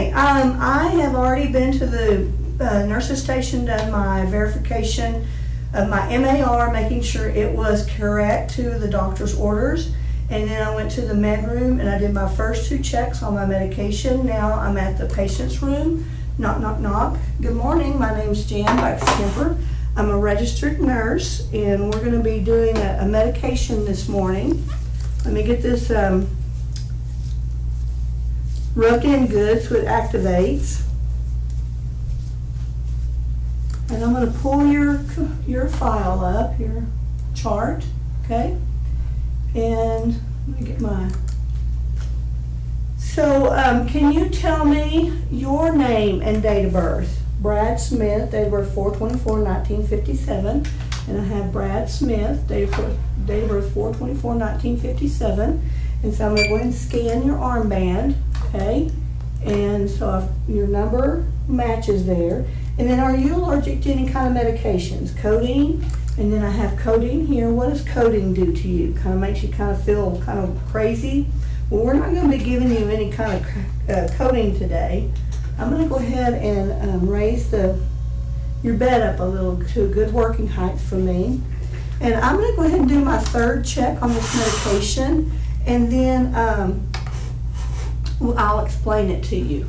Okay, I have already been to the nurse's station, done my verification of my MAR, making sure it was correct to the doctor's orders. And then I went to the med room and I did my first 2 checks on my medication. Now I'm at the patient's room. Knock, knock, knock. Good morning, my name's Jan Baxter. I'm a registered nurse and we're going to be doing a medication this morning. Let me get this rubbed in good so it activates. And I'm going to pull your file up, your chart, okay? And let me get my... So, can you tell me your name and date of birth? Brad Smith, date of birth 4/24/1957. And I have Brad Smith, date of birth 4/24/1957. And so I'm going to go ahead and scan your armband, okay? And so your number matches there. And then are you allergic to any kind of medications? Codeine, and then I have codeine here. What does codeine do to you? Kind of makes you kind of feel kind of crazy? Well, we're not going to be giving you any kind of codeine today. I'm going to go ahead and raise your bed up a little to a good working height for me. And I'm going to go ahead and do my 3rd check on this medication, and then I'll explain it to you.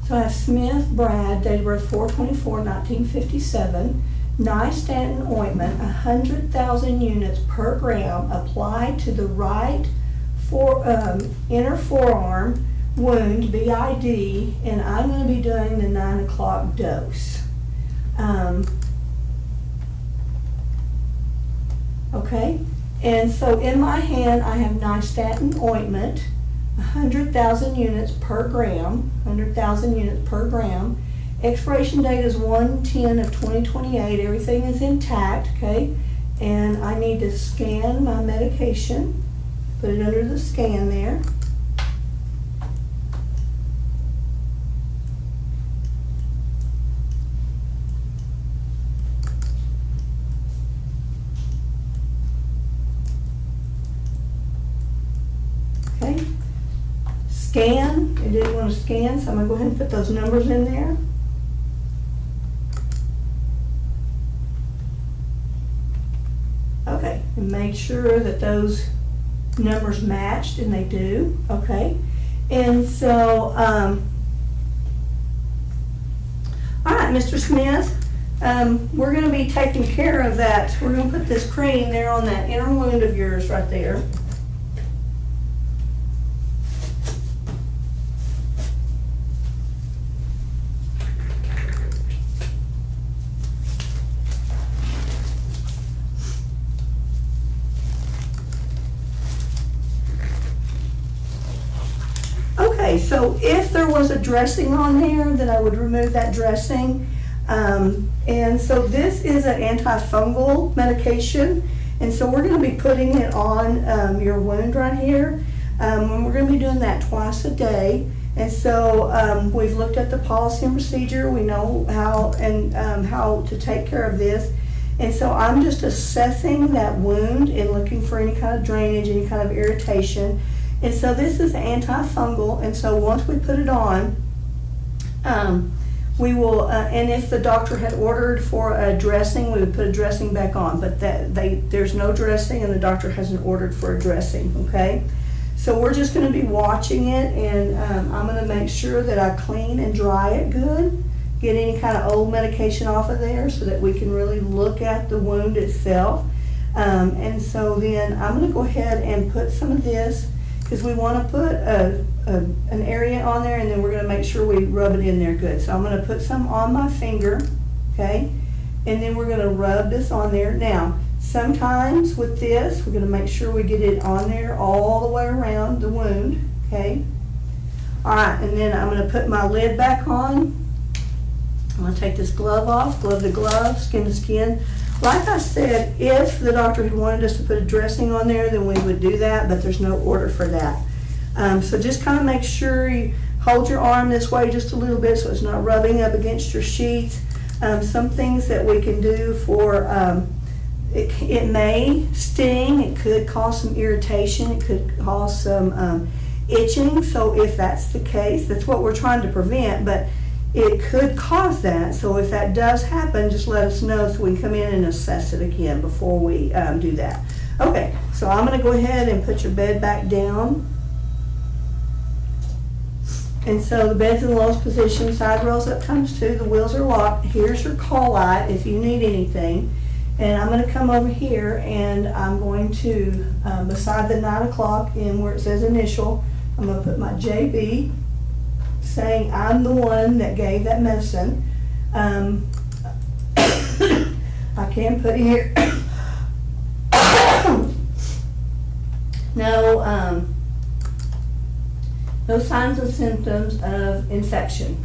So I have Smith Brad, date of birth 4/24/1957, nystatin ointment, 100,000 units per gram, applied to the right inner forearm wound, BID, and I'm going to be doing the 9 o'clock dose. Okay, and so in my hand I have nystatin ointment, 100,000 units per gram, 100,000 units per gram. Expiration date is 1/10/2028. Everything is intact, okay? And I need to scan my medication. Put it under the scan there. Okay. Scan. It didn't want to scan, so I'm going to go ahead and put those numbers in there. Okay, and make sure that those numbers matched, and they do. Okay, and so, all right, Mr. Smith, we're going to be taking care of that. We're going to put this cream there on that inner wound of yours right there. Okay, so if there was a dressing on there, then I would remove that dressing. And so this is an antifungal medication, and so we're going to be putting it on your wound right here. And we're going to be doing that twice a day. And so we've looked at the policy and procedure. We know how to take care of this. And so I'm just assessing that wound and looking for any kind of drainage, any kind of irritation. And so this is antifungal, and so once we put it on, we will, and if the doctor had ordered for a dressing, we would put a dressing back on, but there's no dressing and the doctor hasn't ordered for a dressing, okay? So we're just going to be watching it, and I'm going to make sure that I clean and dry it good, get any kind of old medication off of there so that we can really look at the wound itself. And so then I'm going to go ahead and put some of this, because we want to put an area on there, and then we're going to make sure we rub it in there good. So I'm going to put some on my finger, okay, and then we're going to rub this on there. Now, sometimes with this, we're going to make sure we get it on there all the way around the wound, okay. All right, and then I'm going to put my lid back on. I'm going to take this glove off, glove to glove, skin to skin. Like I said, if the doctor had wanted us to put a dressing on there, then we would do that, but there's no order for that. So just kind of make sure you hold your arm this way just a little bit so it's not rubbing up against your sheets. Some things that we can do for, it may sting, it could cause some irritation, it could cause some itching, so if that's the case, that's what we're trying to prevent, but it could cause that. So if that does happen, just let us know so we can come in and assess it again before we do that. Okay, so I'm going to go ahead and put your bed back down. And so the bed's in the lowest position, side rails up times 2, the wheels are locked. Here's your call light if you need anything. And I'm going to come over here and I'm going to, beside the 9 o'clock and where it says initial, I'm going to put my JB, saying I'm the one that gave that medicine. I can put here, no signs and symptoms of infection,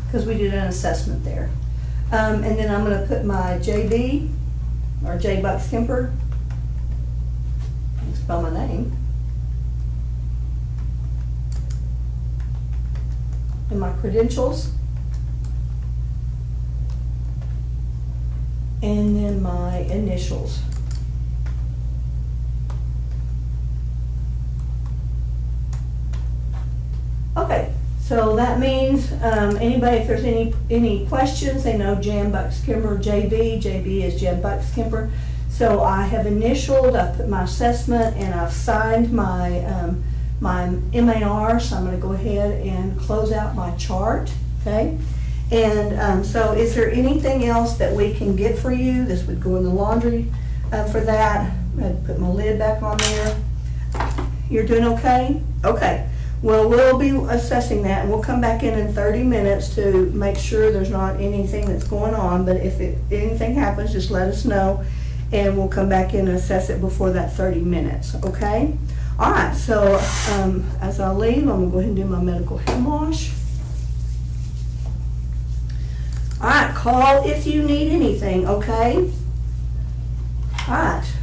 because we did an assessment there. And then I'm going to put my JB, or J. Buckskimper, I can spell my name, and my credentials, and then my initials. Okay, so that means anybody, if there's any questions, they know Jan Buckskimper, JB. JB is Jan Buckskimper. So I have initialed, I've put my assessment, and I've signed my my MAR. So I'm going to go ahead and close out my chart. Okay, and so is there anything else that we can get for you? This would go in the laundry for that. I'd put my lid back on there. You're doing okay? Okay. Well, we'll be assessing that, and we'll come back in 30 minutes to make sure there's not anything that's going on, but if anything happens, just let us know, and we'll come back in and assess it before that 30 minutes, okay? All right, so as I leave, I'm going to go ahead and do my medical hand wash. All right, call if you need anything, okay? All right.